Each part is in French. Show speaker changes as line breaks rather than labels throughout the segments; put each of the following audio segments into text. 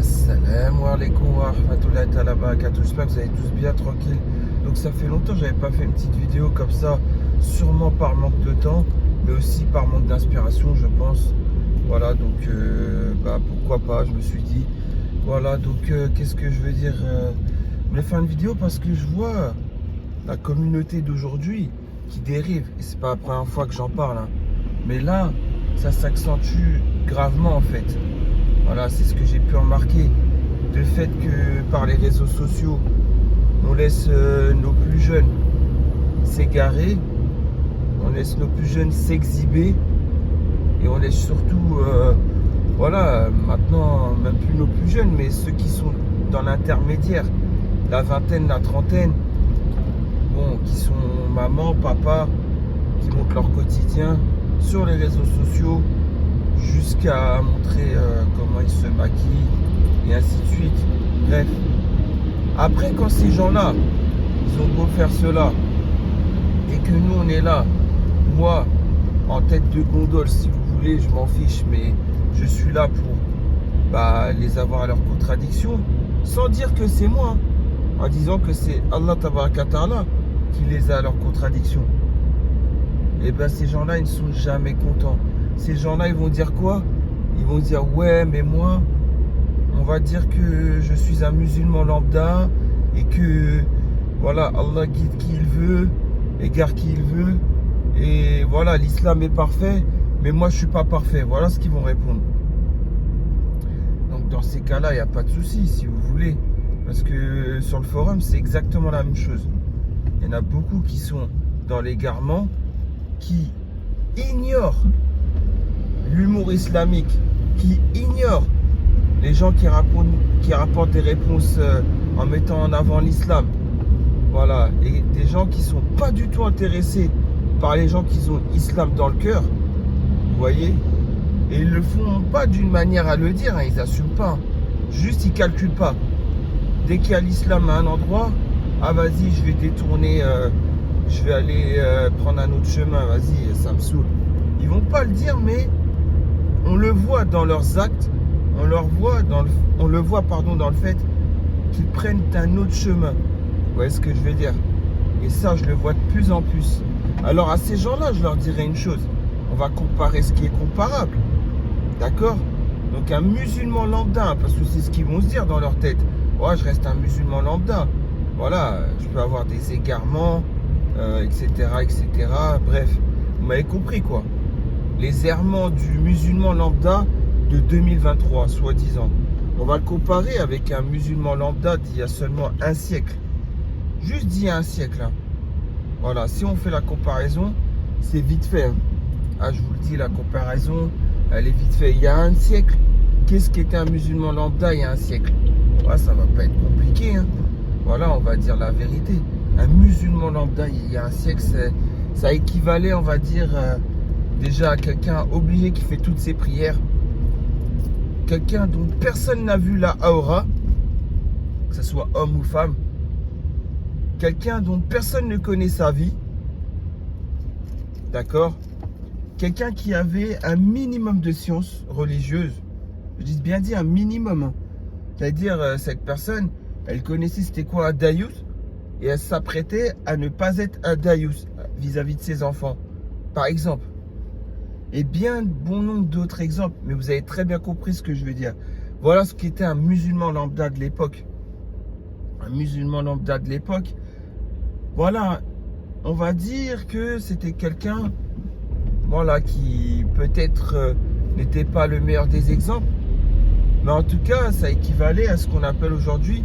Assalamu alaikum wa rahmatullahi ta'ala barakatuh. J'espère que vous allez tous bien, tranquille. Donc ça fait longtemps que j'avais pas fait une petite vidéo comme ça, sûrement par manque de temps, mais aussi par manque d'inspiration, je pense. Voilà, donc pourquoi pas, je me suis dit. Voilà, donc qu'est-ce que je veux dire Je voulais faire une vidéo parce que je vois la communauté d'aujourd'hui qui dérive. Et c'est pas la première fois que j'en parle, hein. Mais là, ça s'accentue gravement en fait. Voilà, c'est ce que j'ai pu remarquer. Le fait que par les réseaux sociaux, on laisse nos plus jeunes s'égarer, on laisse nos plus jeunes s'exhiber et on laisse surtout, voilà, maintenant, même plus nos plus jeunes, mais ceux qui sont dans l'intermédiaire, la vingtaine, la trentaine, bon, qui sont maman, papa, qui montrent leur quotidien sur les réseaux sociaux, jusqu'à montrer comment ils se maquillent et ainsi de suite. Bref, après quand ces gens-là, ils ont beau faire cela et que nous on est là, moi en tête de gondole si vous voulez, je m'en fiche, mais je suis là pour les avoir à leur contradiction, sans dire que c'est moi, en disant que c'est Allah Tabaraka Ta'ala qui les a à leur contradiction. Et bien ces gens-là, ils ne sont jamais contents. Ces gens-là, ils vont dire quoi? Ils vont dire, ouais, mais moi, on va dire que je suis un musulman lambda et que, voilà, Allah guide qui il veut, égare qui il veut. Et voilà, l'islam est parfait, mais moi, je suis pas parfait. Voilà ce qu'ils vont répondre. Donc, dans ces cas-là, il n'y a pas de souci, si vous voulez. Parce que sur le forum, c'est exactement la même chose. Il y en a beaucoup qui sont dans l'égarement, qui ignorent l'humour islamique, qui ignore les gens qui rapportent des réponses en mettant en avant l'islam. Voilà, et des gens qui sont pas du tout intéressés par les gens qui ont l'islam dans le cœur. Vous voyez? Et ils le font pas d'une manière à le dire, hein, ils n'assument pas. Juste ils calculent pas. Dès qu'il y a l'islam à un endroit, ah vas-y, je vais détourner, je vais aller prendre un autre chemin, vas-y, ça me saoule. Ils vont pas le dire, mais on le voit dans leurs actes, on le voit dans le fait qu'ils prennent un autre chemin. Vous voyez ce que je veux dire? Et ça, je le vois de plus en plus. Alors à ces gens-là, je leur dirais une chose. On va comparer ce qui est comparable. D'accord? Donc un musulman lambda, parce que c'est ce qu'ils vont se dire dans leur tête. Ouais, je reste un musulman lambda. Voilà, je peux avoir des égarements, etc., etc. Bref, vous m'avez compris quoi. Les errements du musulman lambda de 2023, soi-disant. On va le comparer avec un musulman lambda d'il y a seulement un siècle. Juste d'il y a un siècle. Hein. Voilà, si on fait la comparaison, c'est vite fait. Hein. Ah, je vous le dis, la comparaison, elle est vite faite. Il y a un siècle, qu'est-ce qu'était un musulman lambda il y a un siècle? Ouais, ça va pas être compliqué. Hein. Voilà, on va dire la vérité. Un musulman lambda il y a un siècle, ça équivalait, on va dire... déjà, quelqu'un obligé qui fait toutes ses prières, quelqu'un dont personne n'a vu la aura, que ce soit homme ou femme, quelqu'un dont personne ne connaît sa vie, d'accord, quelqu'un qui avait un minimum de science religieuse, je dis bien dit un minimum, hein. C'est-à-dire cette personne, elle connaissait c'était quoi un daïus, et elle s'apprêtait à ne pas être un daïus vis-à-vis de ses enfants, par exemple. Et bien bon nombre d'autres exemples, mais vous avez très bien compris ce que je veux dire. Voilà ce qu'était un musulman lambda de l'époque. Un musulman lambda de l'époque, voilà, on va dire que c'était quelqu'un, voilà, qui peut-être n'était pas le meilleur des exemples, mais en tout cas, ça équivalait à ce qu'on appelle aujourd'hui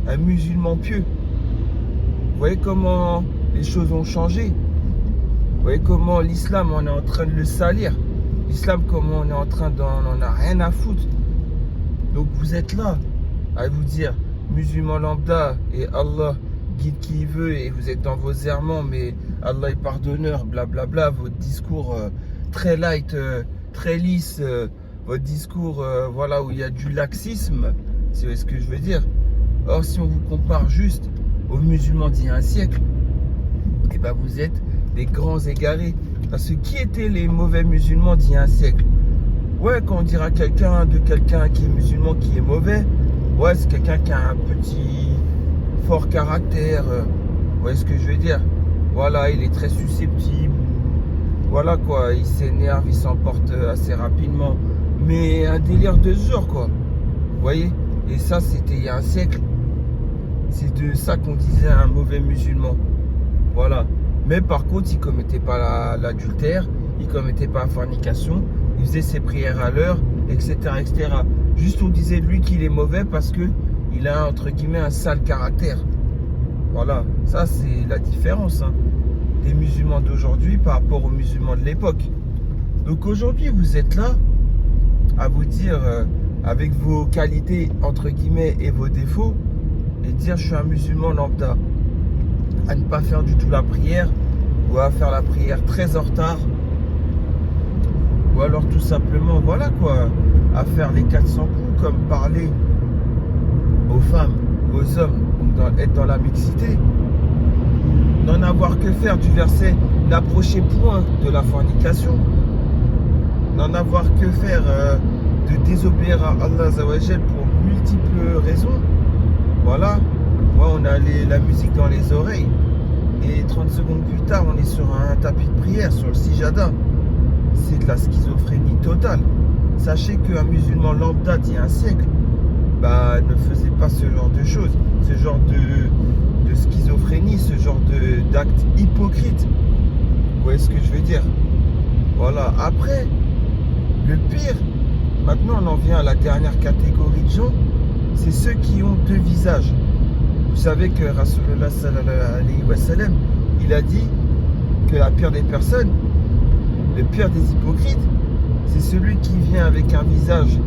un musulman pieux. Vous voyez comment les choses ont changé? Vous voyez comment l'islam, on est en train de le salir. L'islam, comment on est en train on en a rien à foutre. Donc vous êtes là à vous dire musulman lambda et Allah guide qui il veut et vous êtes dans vos errements, mais Allah est pardonneur, blablabla. Votre discours très light, très lisse, votre discours voilà, où il y a du laxisme, c'est ce que je veux dire. Or, si on vous compare juste aux musulmans d'il y a un siècle, et ben vous êtes des grands égarés. Parce que qui étaient les mauvais musulmans d'il y a un siècle? Ouais, quand on dira quelqu'un qui est musulman, qui est mauvais, ouais, c'est quelqu'un qui a un petit fort caractère. Vous voyez ce que je veux dire? Voilà, il est très susceptible. Voilà quoi, il s'énerve, il s'emporte assez rapidement. Mais un délire de ce genre quoi. Vous voyez? Et ça, c'était il y a un siècle. C'est de ça qu'on disait un mauvais musulman. Voilà. Mais par contre, il commettait pas l'adultère, il commettait pas la fornication, il faisait ses prières à l'heure, etc., etc. Juste on disait de lui qu'il est mauvais parce que il a entre guillemets un sale caractère. Voilà. Ça, c'est la différence hein, des musulmans d'aujourd'hui par rapport aux musulmans de l'époque. Donc aujourd'hui, vous êtes là à vous dire avec vos qualités entre guillemets et vos défauts et dire je suis un musulman lambda, à ne pas faire du tout la prière ou à faire la prière très en retard ou alors tout simplement voilà quoi, à faire les 400 coups comme parler aux femmes, aux hommes, être dans la mixité, n'en avoir que faire du verset n'approchez point de la fornication, n'en avoir que faire de désobéir à Allah Azawajal pour multiples raisons. Voilà, moi on a la musique dans les oreilles et 30 secondes plus tard on est sur un tapis de prière, sur le sijada. C'est de la schizophrénie totale. Sachez qu'un musulman lambda d'il y a un siècle ne faisait pas ce genre de choses, ce genre de schizophrénie, ce genre d'acte hypocrite. Vous voyez ce que je veux dire? Voilà, après, le pire, maintenant on en vient à la dernière catégorie de gens, c'est ceux qui ont deux visages. Vous savez que Rasulullah sallallahu alayhi wa sallam, il a dit que la pire des personnes, le pire des hypocrites, c'est celui qui vient avec un visage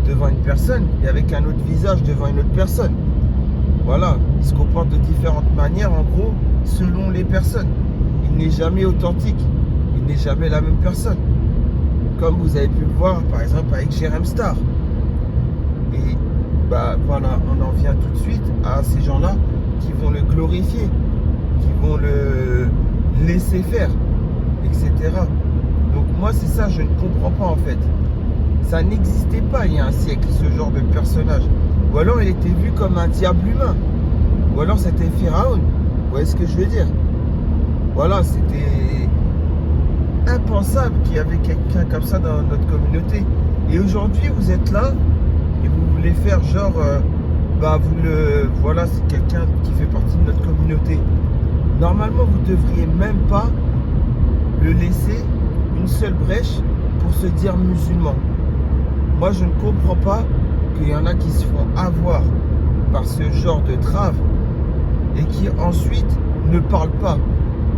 devant une personne et avec un autre visage devant une autre personne. Voilà, il se comporte de différentes manières en gros selon les personnes. Il n'est jamais authentique, il n'est jamais la même personne. Comme vous avez pu le voir par exemple avec Jérém Star. Et voilà, on en vient tout de suite à ces gens-là qui vont le glorifier, qui vont le laisser faire, etc. Donc moi c'est ça, je ne comprends pas en fait. Ça n'existait pas il y a un siècle ce genre de personnage. Ou alors il était vu comme un diable humain. Ou alors c'était Pharaon. Vous voyez ce que je veux dire? Voilà, c'était impensable qu'il y avait quelqu'un comme ça dans notre communauté. Et aujourd'hui vous êtes là et vous voulez faire genre voilà, c'est quelqu'un qui fait partie de notre communauté. Normalement vous devriez même pas le laisser une seule brèche pour se dire musulman. Moi je ne comprends pas qu'il y en a qui se font avoir par ce genre de trave et qui ensuite ne parlent pas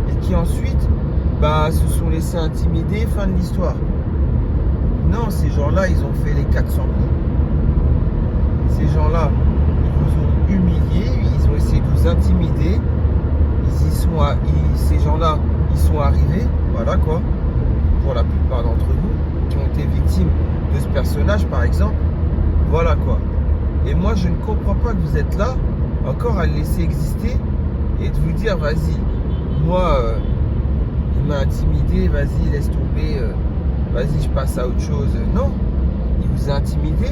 et qui ensuite se sont laissés intimider, fin de l'histoire. Non, ces gens-là ils ont fait les 400 coups. Ces gens-là ils vous ont humilié, ils ont essayé de vous intimider, ces gens-là ils sont arrivés, voilà quoi, pour la plupart d'entre vous qui ont été victimes de ce personnage par exemple, voilà quoi. Et moi je ne comprends pas que vous êtes là encore à le laisser exister et de vous dire vas-y, moi il m'a intimidé, vas-y laisse tomber, vas-y je passe à autre chose. Non, il vous a intimidé,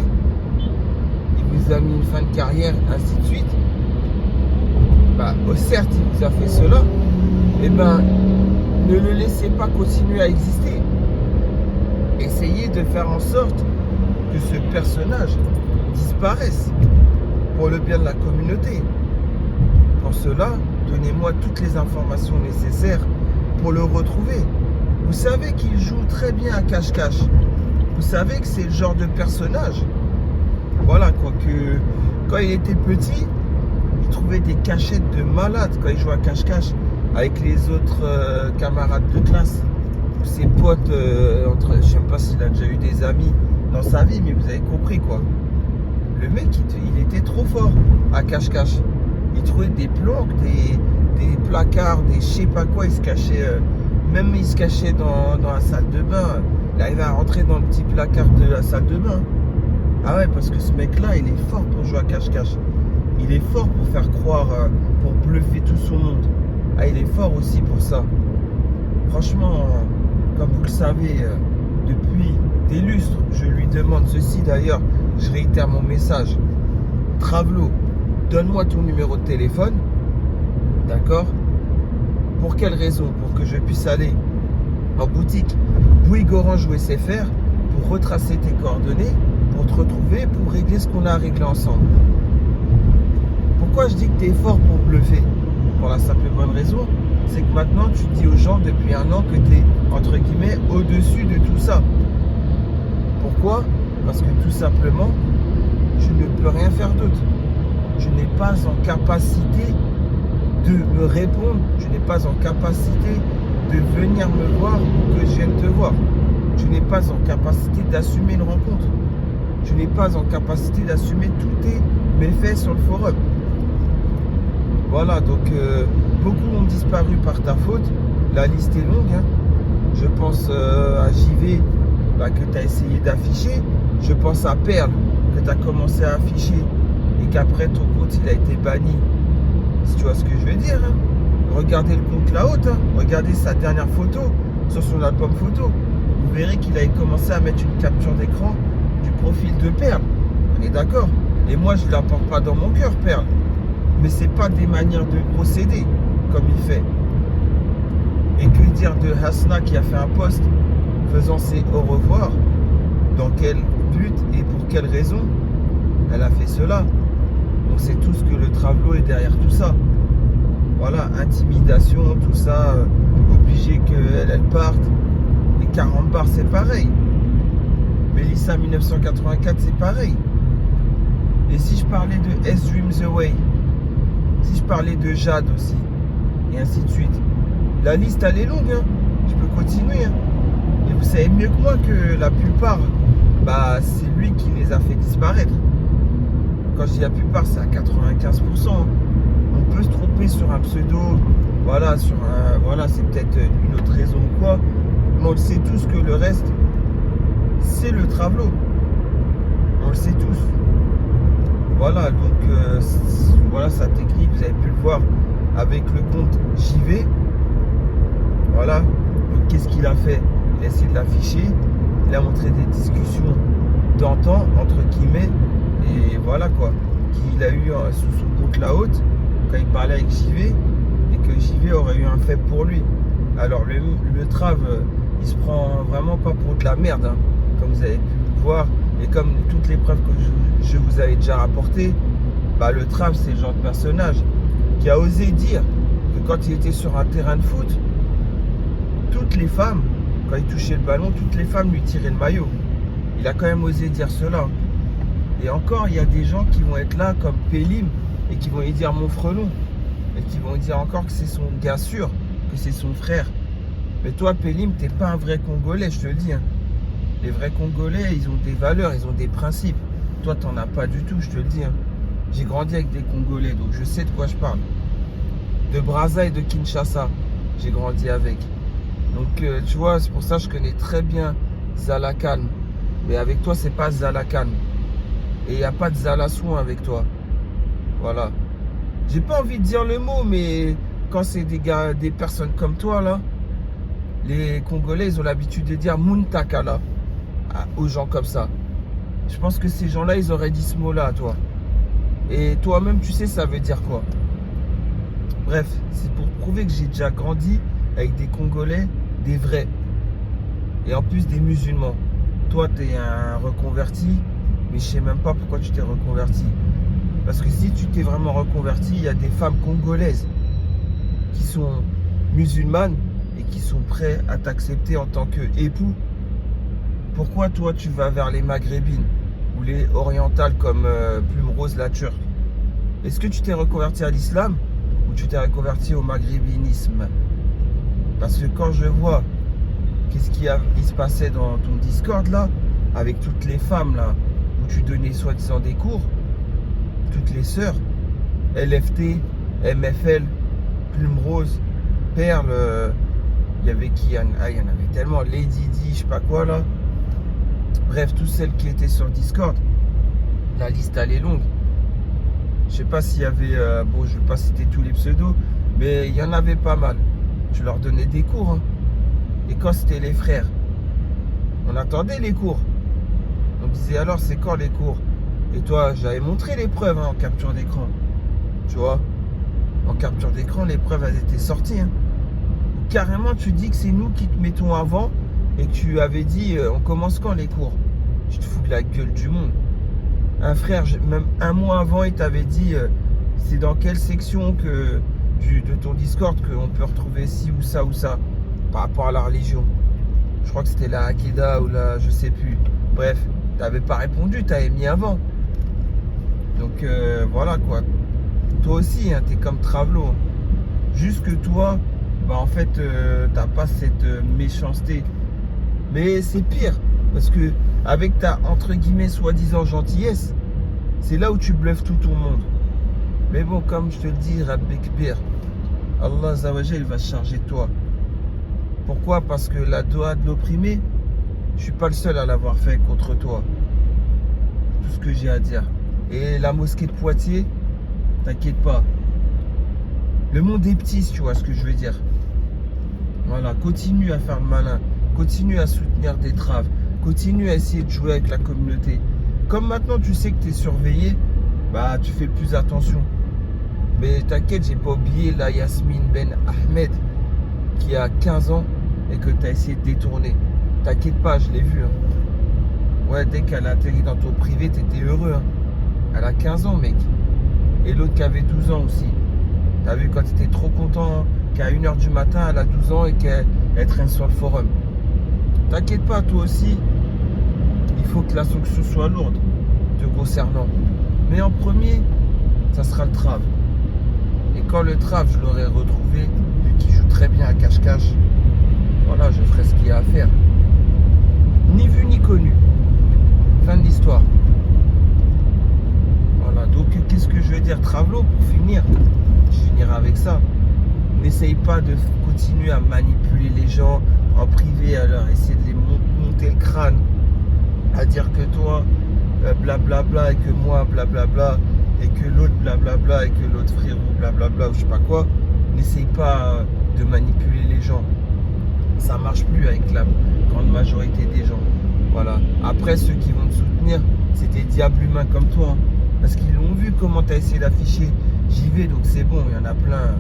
il vous a mis une fin de carrière, ainsi de suite. Certes il vous a fait cela, mais ne le laissez pas continuer à exister. Essayez de faire en sorte que ce personnage disparaisse pour le bien de la communauté. Pour cela, donnez-moi toutes les informations nécessaires pour le retrouver. Vous savez qu'il joue très bien à cache-cache. Vous savez que c'est le genre de personnage. Voilà quoi, que quand il était petit, il trouvait des cachettes de malade quand il jouait à cache-cache avec les autres camarades de classe. Ses potes, je ne sais pas s'il a déjà eu des amis dans sa vie, mais vous avez compris quoi. Le mec, il était trop fort à cache-cache. Il trouvait des planques, des placards, des je sais pas quoi. Il se cachait, même il se cachait dans la salle de bain. Il arrivait à rentrer dans le petit placard de la salle de bain. Ah ouais, parce que ce mec-là, il est fort pour jouer à cache-cache. Il est fort pour faire croire, pour bluffer tout son monde. Ah, il est fort aussi pour ça. Franchement, comme vous le savez, depuis des lustres, je lui demande ceci. D'ailleurs, je réitère mon message. Travelo, donne-moi ton numéro de téléphone. D'accord? Pour quelle raison? Pour que je puisse aller en boutique Bouygues Orange ou SFR pour retracer tes coordonnées, pour te retrouver, pour régler ce qu'on a à régler ensemble. Pourquoi je dis que tu es fort pour bluffer? Pour la simple et bonne raison, c'est que maintenant tu dis aux gens depuis un an que tu es, entre guillemets, au-dessus de tout ça. Pourquoi? Parce que tout simplement, je ne peux rien faire d'autre. Je n'ai pas en capacité de me répondre, je n'ai pas en capacité de venir me voir ou que je vienne te voir. Je n'ai pas en capacité d'assumer une rencontre. Je n'ai pas en capacité d'assumer tous tes méfaits sur le forum. Voilà, donc beaucoup ont disparu par ta faute. La liste est longue. Hein. Je pense à JV que tu as essayé d'afficher. Je pense à Perle que tu as commencé à afficher et qu'après ton compte il a été banni. Si tu vois ce que je veux dire. Hein. Regardez le compte là-haut. Hein. Regardez sa dernière photo sur son album photo. Vous verrez qu'il avait commencé à mettre une capture d'écran du profil de Perle. On est d'accord? Et moi je ne la porte pas dans mon cœur, Perle. Mais c'est pas des manières de procéder comme il fait. Et que dire de Hasna qui a fait un post faisant ses au revoir? Dans quel but et pour quelle raison elle a fait cela? On sait tous que le Travelo est derrière tout ça. Voilà, intimidation, tout ça, obligé qu'elle parte. Et 40 bars, c'est pareil. Mélissa 1984, c'est pareil. Et si je parlais de S Dreams Away, si je parlais de Jade aussi, et ainsi de suite. La liste, elle est longue, hein. Je peux continuer. Hein. Et vous savez mieux que moi que la plupart, c'est lui qui les a fait disparaître. Quand je dis la plupart, c'est à 95%. Hein. On peut se tromper sur un pseudo, voilà, c'est peut-être une autre raison ou quoi. Mais on le sait tous que le reste, c'est le Travelo. On le sait tous. Voilà, donc voilà sa technique, vous avez pu le voir avec le compte JV. Voilà, donc qu'est-ce qu'il a fait? Il a essayé de l'afficher, il a montré des discussions d'antan, entre guillemets, et voilà quoi, qu'il a eu sous son compte la haute, quand il parlait avec JV, et que JV aurait eu un faible pour lui. Alors le Trav, il se prend vraiment pas pour de la merde, hein, comme vous avez pu le voir. Et comme toutes les preuves que je vous avais déjà rapportées, le Trav, c'est le genre de personnage qui a osé dire que quand il était sur un terrain de foot, toutes les femmes, quand il touchait le ballon, toutes les femmes lui tiraient le maillot. Il a quand même osé dire cela. Et encore, il y a des gens qui vont être là comme Pélim et qui vont lui dire mon frelon. Et qui vont lui dire encore que c'est son gars sûr, que c'est son frère. Mais toi, Pélim, t'es pas un vrai Congolais, je te le dis. Hein. Les vrais Congolais, ils ont des valeurs, ils ont des principes. Toi, t'en as pas du tout, je te le dis. Hein. J'ai grandi avec des Congolais, donc je sais de quoi je parle. De Brazza et de Kinshasa, j'ai grandi avec. Donc, tu vois, c'est pour ça que je connais très bien Zalakan. Mais avec toi, c'est pas Zalakan. Et il n'y a pas de Zalassoin avec toi. Voilà. J'ai pas envie de dire le mot, mais quand c'est des personnes comme toi, là, les Congolais, ils ont l'habitude de dire Muntakala aux gens comme ça. Je pense que ces gens-là, ils auraient dit ce mot-là à toi. Et toi-même, tu sais, ça veut dire quoi. Bref, c'est pour prouver que j'ai déjà grandi avec des Congolais, des vrais. Et en plus, des musulmans. Toi, tu es un reconverti, mais je sais même pas pourquoi tu t'es reconverti. Parce que si tu t'es vraiment reconverti, il y a des femmes congolaises qui sont musulmanes et qui sont prêtes à t'accepter en tant qu'époux. Pourquoi toi, tu vas vers les maghrébines ou les orientales comme Plume Rose, la turque? Est-ce que tu t'es reconverti à l'islam ou tu t'es reconverti au maghrébinisme? Parce que quand je vois qu'est-ce qui se passait dans ton Discord là, avec toutes les femmes là, où tu donnais soi-disant des cours, toutes les sœurs, LFT, MFL, Plume Rose, Perle, il y avait qui? Il y en avait tellement, Lady Di, je sais pas quoi là. Bref, toutes celles qui étaient sur Discord, la liste elle est longue. Je sais pas s'il y avait, bon je vais pas citer tous les pseudos, mais il y en avait pas mal. Tu leur donnais des cours, hein. Et quand c'était les frères, On attendait les cours. On disait alors c'est quand les cours? Et toi, j'avais montré les preuves en capture d'écran. Tu vois? En capture d'écran, les preuves elles étaient sorties. Carrément, tu dis que c'est nous qui te mettons avant et que tu avais dit on commence quand les cours? Je te fous de la gueule du monde. Un frère, même un mois avant, il t'avait dit c'est dans quelle section de ton Discord qu'on peut retrouver ci ou ça par rapport à la religion. Je crois que c'était la Akida ou la je sais plus. Bref, t'avais pas répondu, t'avais mis avant. Donc voilà quoi. Toi aussi, t'es comme Travelo. Juste que toi, bah en fait, t'as pas cette méchanceté. Mais c'est pire. Parce que avec ta entre guillemets soi-disant gentillesse, c'est là où tu bluffes tout ton monde. Mais bon, comme je te le dis, Rabbik Bir, Allah Zawajal va se charger de toi. Pourquoi? Parce que la doua de l'opprimé, je suis pas le seul à l'avoir fait contre toi. Tout ce que j'ai à dire. Et la mosquée de Poitiers, t'inquiète pas. Le monde est petit, si tu vois ce que je veux dire. Voilà, continue à faire le malin. Continue à soutenir des traves. Continue à essayer de jouer avec la communauté. Comme maintenant tu sais que tu es surveillé, bah tu fais plus attention. Mais t'inquiète, j'ai pas oublié la Yasmine Ben Ahmed qui a 15 ans et que tu as essayé de détourner. T'inquiète pas, je l'ai vu. Ouais, dès qu'elle a atterri dans ton privé, t'étais heureux. Elle a 15 ans, mec. Et l'autre qui avait 12 ans aussi. T'as vu quand t'étais trop content qu'à 1h du matin, elle a 12 ans et qu'elle traîne sur le forum. T'inquiète pas, toi aussi, il faut que la sanction soit lourde te concernant. Mais en premier, ça sera le trave. Et quand le trave, je l'aurai retrouvé, vu qu'il joue très bien à cache-cache, voilà, je ferai ce qu'il y a à faire. Ni vu ni connu. Fin de l'histoire. Voilà, donc qu'est-ce que je veux dire, Travelo, pour finir, je finirai avec ça. N'essaye pas de continuer à manipuler les gens en privé, à leur essayer de les monter le crâne, à dire que toi, blablabla, et que moi, blablabla, et que l'autre, blablabla, et que l'autre frérot, blablabla, ou je sais pas quoi. N'essaye pas de manipuler les gens. Ça marche plus avec la grande majorité des gens. Voilà. Après, ceux qui vont te soutenir, c'est des diables humains comme toi. Parce qu'ils ont vu comment tu as essayé d'afficher j'y vais, donc c'est bon, il y en a plein.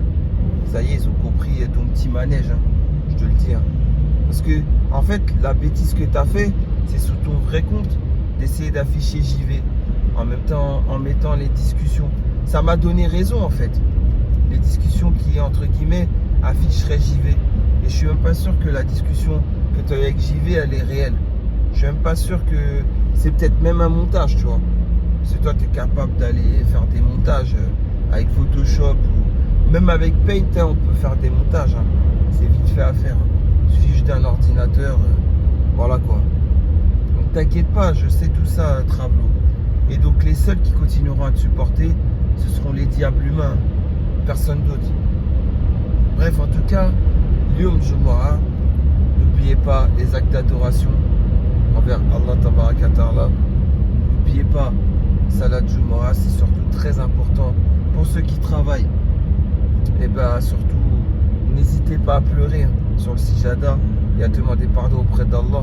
Ça y est, ils ont compris ton petit manège, je te le dis. Parce que, en fait, la bêtise que tu as fait, c'est sous ton vrai compte d'essayer d'afficher j'y vais. En même temps, en mettant les discussions. Ça m'a donné raison, en fait. Les discussions qui, entre guillemets, afficheraient j'y vais. Et je suis même pas sûr que la discussion que tu as avec j'y vais, elle est réelle. Je suis même pas sûr que c'est peut-être même un montage, tu vois. Parce que toi, tu es capable d'aller faire des montages avec Photoshop ou même avec Paint, on peut faire des montages. C'est vite fait à faire. Il suffit juste d'un ordinateur. Voilà quoi. Donc t'inquiète pas, je sais tout ça, Travelo. Et donc les seuls qui continueront à te supporter, ce seront les diables humains. Personne d'autre. Bref, en tout cas, Lyoum Jumu'ah, n'oubliez pas les actes d'adoration envers Allah Tabaraka Ta'ala. N'oubliez pas, Salat Jumu'ah, c'est surtout très important pour ceux qui travaillent. Et bien surtout, n'hésitez pas à pleurer sur le sijada et à demander pardon auprès d'Allah.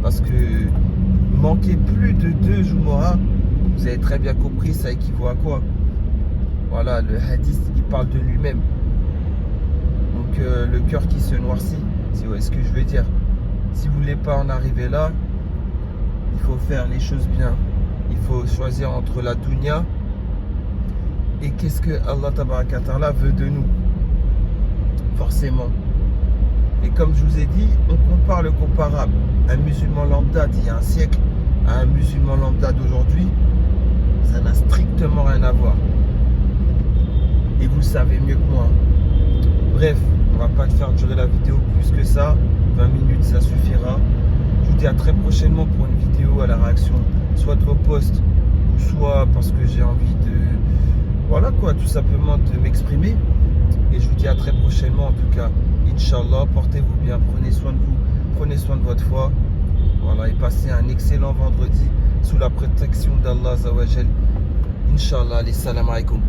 Parce que manquer plus de 2 Jumu'ah, vous avez très bien compris, ça équivaut à quoi? Voilà, le hadith, il parle de lui-même. Donc le cœur qui se noircit, c'est ce que je veux dire. Si vous ne voulez pas en arriver là, il faut faire les choses bien. Il faut choisir entre la dunya et qu'est-ce que Allah Tabaraka Ta'ala veut de nous. Forcément. Et comme je vous ai dit, on compare le comparable. Un musulman lambda d'il y a un siècle à un musulman lambda d'aujourd'hui, ça n'a strictement rien à voir. Et vous le savez mieux que moi. Bref, on va pas te faire durer la vidéo plus que ça. 20 minutes, ça suffira. Je vous dis à très prochainement pour une vidéo à la réaction, soit de vos posts, ou soit parce que j'ai envie de... Voilà quoi, tout simplement de m'exprimer. Et je vous dis à très prochainement en tout cas. Inch'Allah, portez-vous bien, prenez soin de vous, prenez soin de votre foi. Voilà, et passez un excellent vendredi sous la protection d'Allah Azza wa Jal. Inch'Allah, allez, salam alaikum.